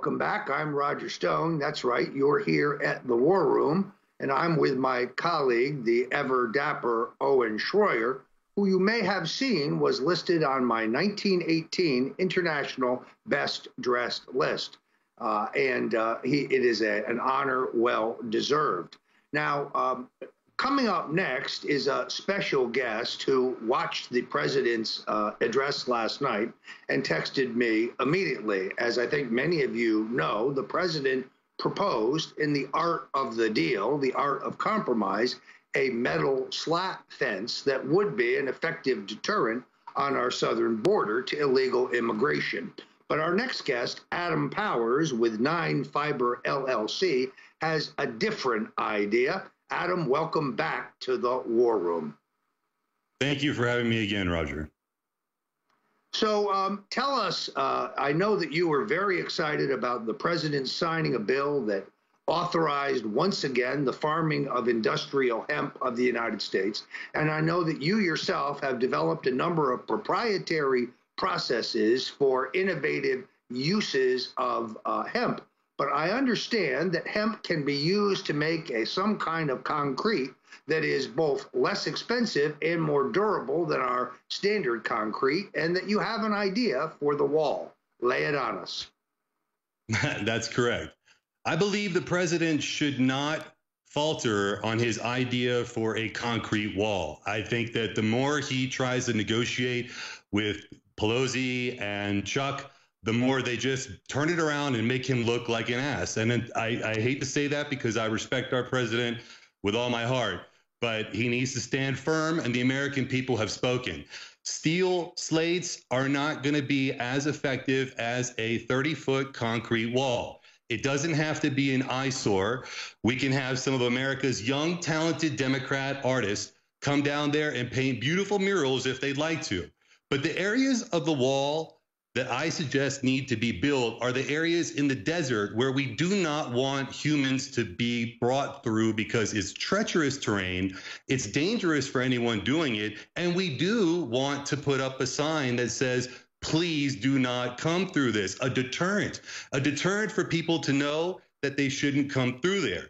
welcome back. I'm Roger Stone. That's right, you're here at the War Room, and I'm with my colleague, the ever dapper Owen Schroyer, who you may have seen was listed on my 1918 International Best Dressed list. It is an honor well deserved. Now, coming up next is a special guest who watched the president's address last night and texted me immediately. As I think many of you know, the president proposed in the art of the deal, the art of compromise, a metal slat fence that would be an effective deterrent on our southern border to illegal immigration. But our next guest, Adam Powers with 9 Fiber LLC, has a different idea. Adam, welcome back to the War Room. Thank you for having me again, Roger. So tell us, I know that you were very excited about the president signing a bill that authorized once again the farming of industrial hemp of the United States. And I know that you yourself have developed a number of proprietary processes for innovative uses of hemp. But I understand that hemp can be used to make some kind of concrete that is both less expensive and more durable than our standard concrete, and that you have an idea for the wall. Lay it on us. That's correct. I believe the president should not falter on his idea for a concrete wall. I think that the more he tries to negotiate with Pelosi and Chuck, the more they just turn it around and make him look like an ass. And I hate to say that because I respect our president with all my heart, but he needs to stand firm, and the American people have spoken. Steel slates are not going to be as effective as a 30-foot concrete wall. It doesn't have to be an eyesore. We can have some of America's young, talented Democrat artists come down there and paint beautiful murals if they'd like to. But the areas of the wall that I suggest need to be built are the areas in the desert where we do not want humans to be brought through because it's treacherous terrain, it's dangerous for anyone doing it, and we do want to put up a sign that says, please do not come through this, a deterrent for people to know that they shouldn't come through there.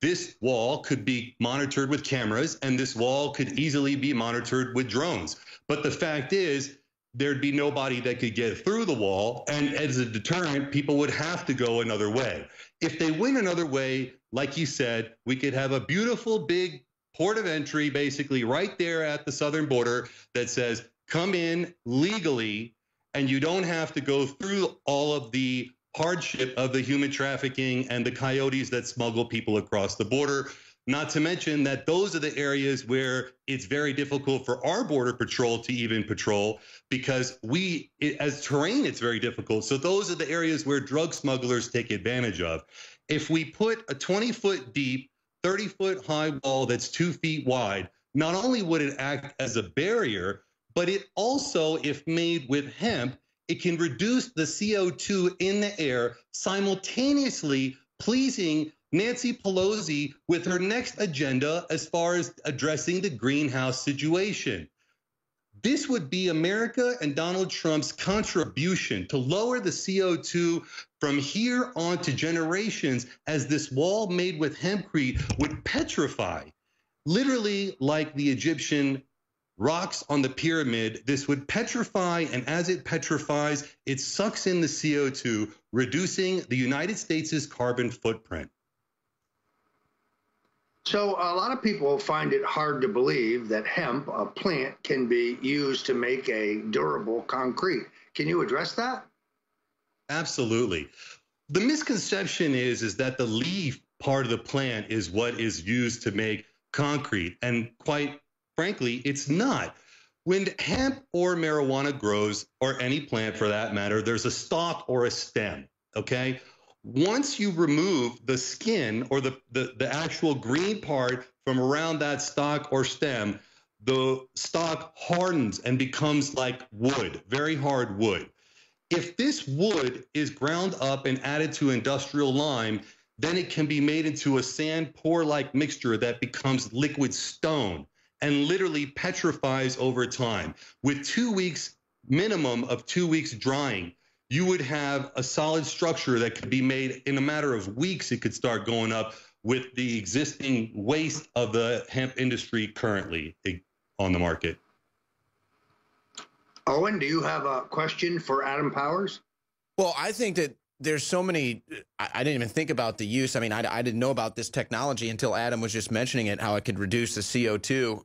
This wall could be monitored with cameras, and this wall could easily be monitored with drones. But the fact is, there'd be nobody that could get through the wall. And as a deterrent, people would have to go another way. If they went another way, like you said, we could have a beautiful big port of entry, basically right there at the southern border that says, come in legally, and you don't have to go through all of the hardship of the human trafficking and the coyotes that smuggle people across the border. Not to mention that those are the areas where it's very difficult for our border patrol to even patrol because as terrain, it's very difficult. So those are the areas where drug smugglers take advantage of. If we put a 20-foot deep, 30-foot high wall that's 2 feet wide, not only would it act as a barrier, but it also, if made with hemp, it can reduce the CO2 in the air, simultaneously pleasing Nancy Pelosi with her next agenda as far as addressing the greenhouse situation. This would be America and Donald Trump's contribution to lower the CO2 from here on to generations, as this wall made with hempcrete would petrify, literally like the Egyptian rocks on the pyramid. This would petrify, and as it petrifies, it sucks in the CO2, reducing the United States' carbon footprint. So a lot of people find it hard to believe that hemp, a plant, can be used to make a durable concrete. Can you address that? Absolutely. The misconception is that the leaf part of the plant is what is used to make concrete. And quite frankly, it's not. When hemp or marijuana grows, or any plant for that matter, there's a stalk or a stem, okay? Once you remove the skin or the actual green part from around that stalk or stem, the stalk hardens and becomes like wood, very hard wood. If this wood is ground up and added to industrial lime, then it can be made into a sand pour-like mixture that becomes liquid stone and literally petrifies over time. With 2 weeks, minimum of 2 weeks drying, you would have a solid structure that could be made in a matter of weeks. It could start going up with the existing waste of the hemp industry currently on the market. Owen, do you have a question for Adam Powers? Well, I think that there's so many, I didn't even think about the use. I mean, I didn't know about this technology until Adam was just mentioning it, how it could reduce the CO2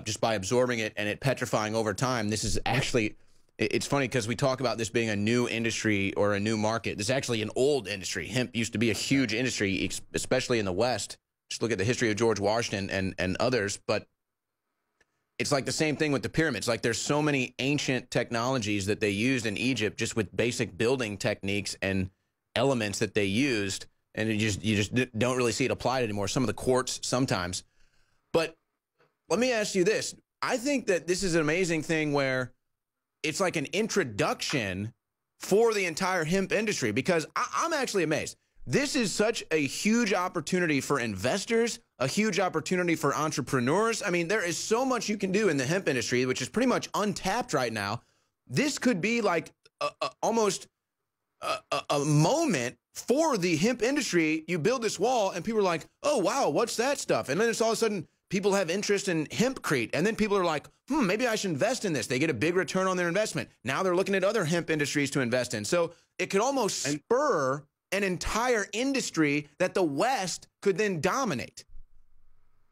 just by absorbing it and it petrifying over time. This is actually, it's funny because we talk about this being a new industry or a new market. This is actually an old industry. Hemp used to be a huge industry, especially in the West. Just look at the history of George Washington and others. But it's like the same thing with the pyramids. Like there's so many ancient technologies that they used in Egypt just with basic building techniques and elements that they used, and you just don't really see it applied anymore. Some of the quartz sometimes. But let me ask you this. I think that this is an amazing thing where it's like an introduction for the entire hemp industry, because I'm actually amazed. This is such a huge opportunity for investors, a huge opportunity for entrepreneurs. I mean, there is so much you can do in the hemp industry, which is pretty much untapped right now. This could be like almost a moment for the hemp industry. You build this wall and people are like, oh, wow, what's that stuff? And then it's all of a sudden people have interest in hempcrete. And then people are like, maybe I should invest in this. They get a big return on their investment. Now they're looking at other hemp industries to invest in. So it could almost spur an entire industry that the West could then dominate.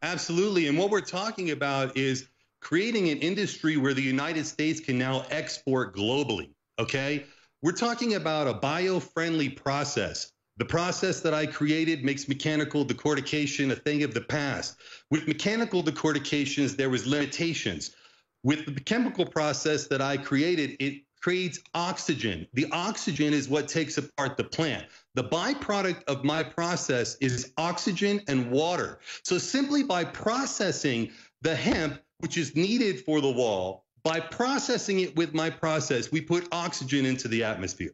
Absolutely. And what we're talking about is creating an industry where the United States can now export globally. Okay. We're talking about a bio-friendly process. The process that I created makes mechanical decortication a thing of the past. With mechanical decortications, there was limitations. With the chemical process that I created, it creates oxygen. The oxygen is what takes apart the plant. The byproduct of my process is oxygen and water. So simply by processing the hemp, which is needed for the wall, by processing it with my process, we put oxygen into the atmosphere.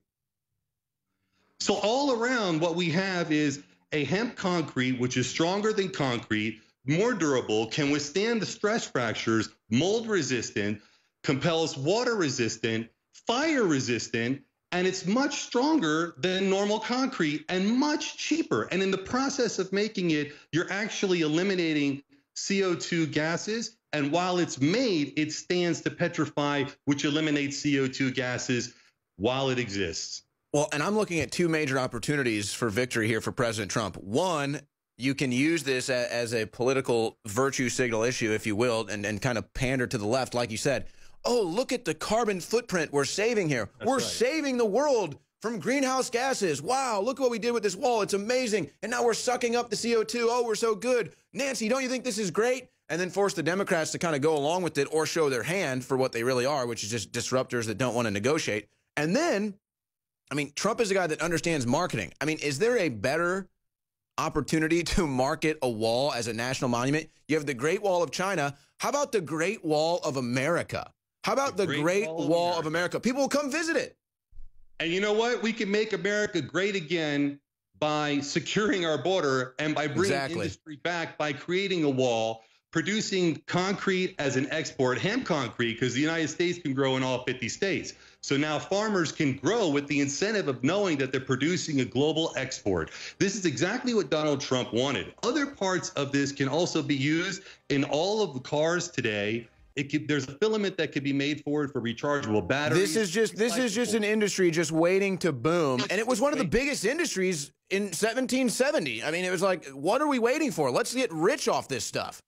So all around what we have is a hemp concrete, which is stronger than concrete, more durable, can withstand the stress fractures, mold resistant, compels water resistant, fire resistant, and it's much stronger than normal concrete and much cheaper. And in the process of making it, you're actually eliminating CO2 gases. And while it's made, it stands to petrify, which eliminates CO2 gases while it exists. Well, and I'm looking at two major opportunities for victory here for President Trump. One, you can use this as a political virtue signal issue, if you will, and kind of pander to the left, like you said. Oh, look at the carbon footprint we're saving here. We're saving the world from greenhouse gases. Wow, look what we did with this wall. It's amazing. And now we're sucking up the CO2. Oh, we're so good. Nancy, don't you think this is great? And then force the Democrats to kind of go along with it or show their hand for what they really are, which is just disruptors that don't want to negotiate. And then, I mean, Trump is a guy that understands marketing. I mean, is there a better opportunity to market a wall as a national monument? You have the Great Wall of China. How about the Great Wall of America? How about the Great Wall of America? People will come visit it. And you know what? We can make America great again by securing our border and by bringing industry back by creating a wall, producing concrete as an export, hemp concrete, because the United States can grow in all 50 states. So now farmers can grow with the incentive of knowing that they're producing a global export. This is exactly what Donald Trump wanted. Other parts of this can also be used in all of the cars today. There's a filament that could be made for it for rechargeable batteries. This is just an industry just waiting to boom. And it was one of the biggest industries in 1770. I mean, it was like, what are we waiting for? Let's get rich off this stuff.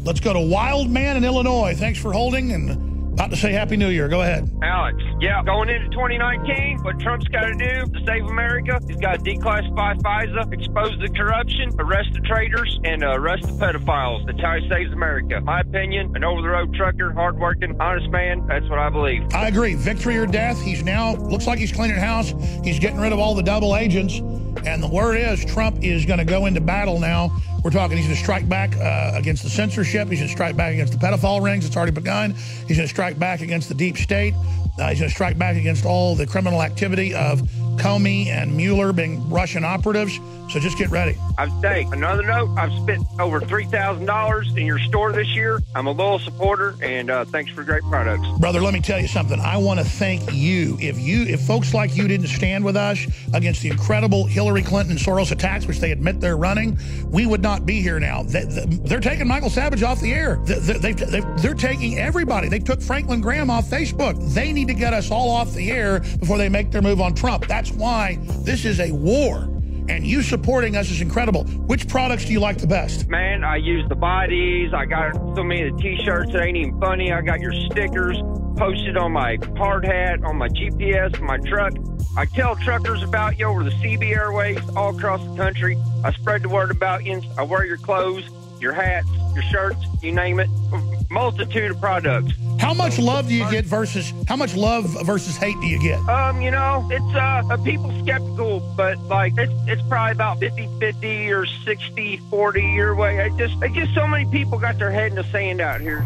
Let's go to Wild Man in Illinois. Thanks for holding, and about to say Happy New Year. Go ahead. Alex, yeah, going into 2019, what Trump's got to do to save America, he's got to declassify FISA, expose the corruption, arrest the traitors, and arrest the pedophiles. That's how he saves America. My opinion, an over-the-road trucker, hardworking, honest man, that's what I believe. I agree. Victory or death. He's now, looks like he's cleaning house. He's getting rid of all the double agents. And the word is Trump is going to go into battle now. We're talking he's going to strike back against the censorship. He's going to strike back against the pedophile rings. It's already begun. He's going to strike back against the deep state. He's going to strike back against all the criminal activity of Comey and Mueller being Russian operatives. So just get ready. Another note, I've spent over $3,000 in your store this year. I'm a loyal supporter, and thanks for great products. Brother, let me tell you something. I want to thank you. If folks like you didn't stand with us against the incredible Hillary Clinton and Soros attacks, which they admit they're running, we would not be here now. They're taking Michael Savage off the air. They're taking everybody. They took Franklin Graham off Facebook. They need to get us all off the air before they make their move on Trump. That's why this is a war. And you supporting us is incredible. Which products do you like the best? Man, I use the bodies. I got so many of the T-shirts that ain't even funny. I got your stickers posted on my hard hat, on my GPS, my truck. I tell truckers about you over the CB airways all across the country. I spread the word about you. I wear your clothes, your hats, your shirts, you name it. Multitude of products. How much love do you get versus hate do you get? You know, it's people skeptical, but like it's probably about 50-50 or 60-40 your way. It's just so many people got their head in the sand out here.